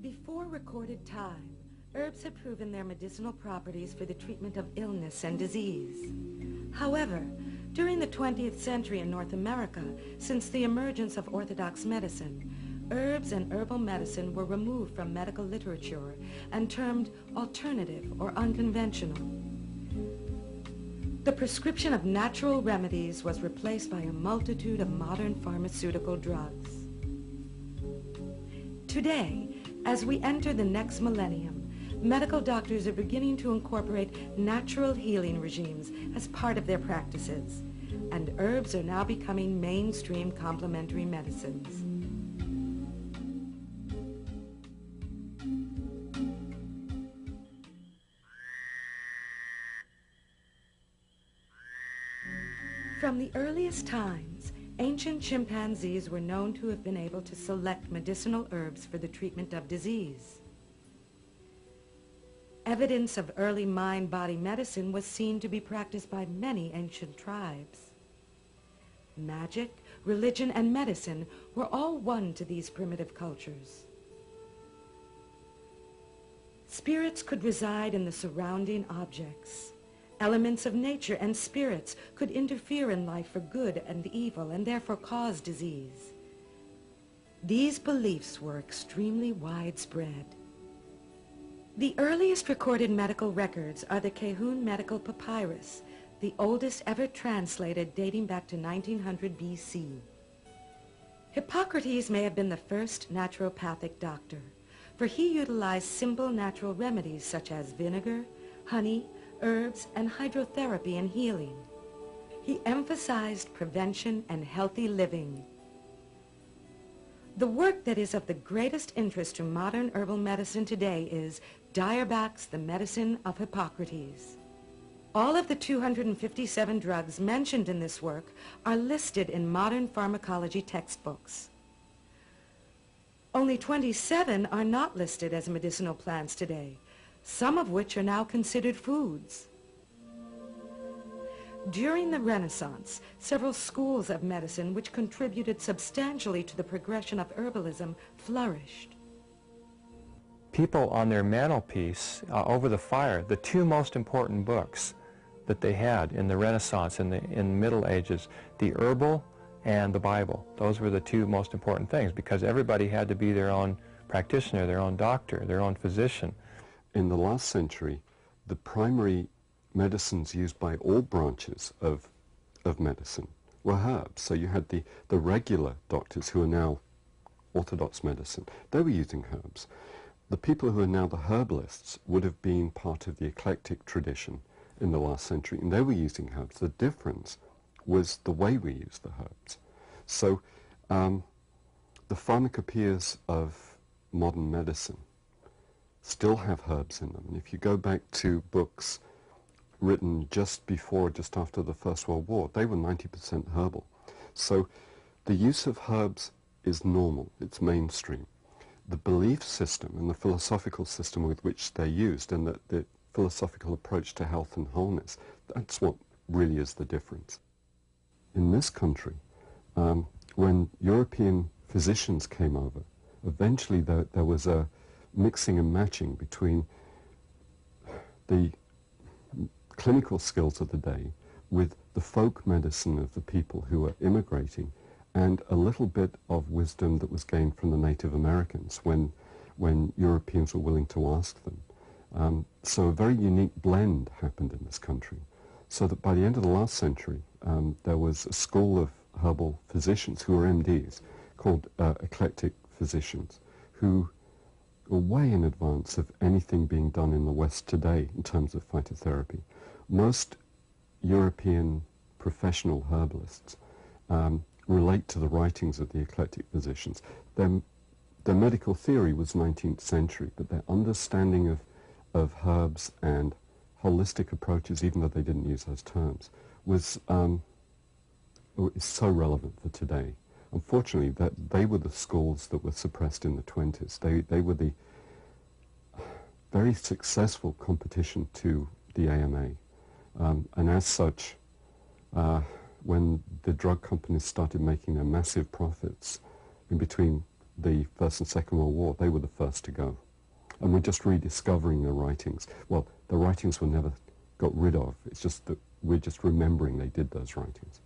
Before recorded time, herbs had proven their medicinal properties for the treatment of illness and disease. However, during the 20th century in North America, since the emergence of orthodox medicine, herbs and herbal medicine were removed from medical literature and termed alternative or unconventional. The prescription of natural remedies was replaced by a multitude of modern pharmaceutical drugs. Today, as we enter the next millennium, medical doctors are beginning to incorporate natural healing regimes as part of their practices, and herbs are now becoming mainstream complementary medicines. From the earliest times, ancient chimpanzees were known to have been able to select medicinal herbs for the treatment of disease. Evidence of early mind-body medicine was seen to be practiced by many ancient tribes. Magic, religion, and medicine were all one to these primitive cultures. Spirits could reside in the surrounding objects. Elements of nature and spirits could interfere in life for good and evil and therefore cause disease. These beliefs were extremely widespread. The earliest recorded medical records are the Cahun Medical Papyrus, the oldest ever translated, dating back to 1900 BC. Hippocrates may have been the first naturopathic doctor, for he utilized simple natural remedies such as vinegar, honey, herbs, and hydrotherapy in healing. He emphasized prevention and healthy living. The work that is of the greatest interest to modern herbal medicine today is Dyerbach's The Medicine of Hippocrates. All of the 257 drugs mentioned in this work are listed in modern pharmacology textbooks. Only 27 are not listed as medicinal plants today, some of which are now considered foods. During the Renaissance, several schools of medicine which contributed substantially to the progression of herbalism flourished. People on their mantelpiece over the fire, the two most important books that they had in the Renaissance and in the Middle Ages, the herbal and the Bible. Those were the two most important things because everybody had to be their own practitioner, their own doctor, their own physician. In the last century, the primary medicines used by all branches of medicine were herbs. So you had the regular doctors who are now orthodox medicine. They were using herbs. The people who are now the herbalists would have been part of the eclectic tradition in the last century, and they were using herbs. The difference was the way we use the herbs. So the pharmacopoeias of modern medicine still have herbs in them. And if you go back to books written just before, just after the First World War, they were 90% herbal. So the use of herbs is normal, it's mainstream. The belief system and the philosophical system with which they're used and the philosophical approach to health and wholeness, that's what really is the difference. In this country, when European physicians came over, eventually there was a mixing and matching between the clinical skills of the day with the folk medicine of the people who were immigrating and a little bit of wisdom that was gained from the Native Americans when Europeans were willing to ask them. So a very unique blend happened in this country, so that by the end of the last century there was a school of herbal physicians who were MDs called eclectic physicians who were way in advance of anything being done in the West today in terms of phytotherapy. Most European professional herbalists relate to the writings of the eclectic physicians. Their medical theory was 19th century, but their understanding of herbs and holistic approaches, even though they didn't use those terms, was is so relevant for today. Unfortunately, that they were the schools that were suppressed in the 20s. They were the very successful competition to the AMA. And as such, when the drug companies started making their massive profits in between the First and Second World War, they were the first to go. And we're just rediscovering their writings. Well, the writings were never got rid of. It's just that we're just remembering they did those writings.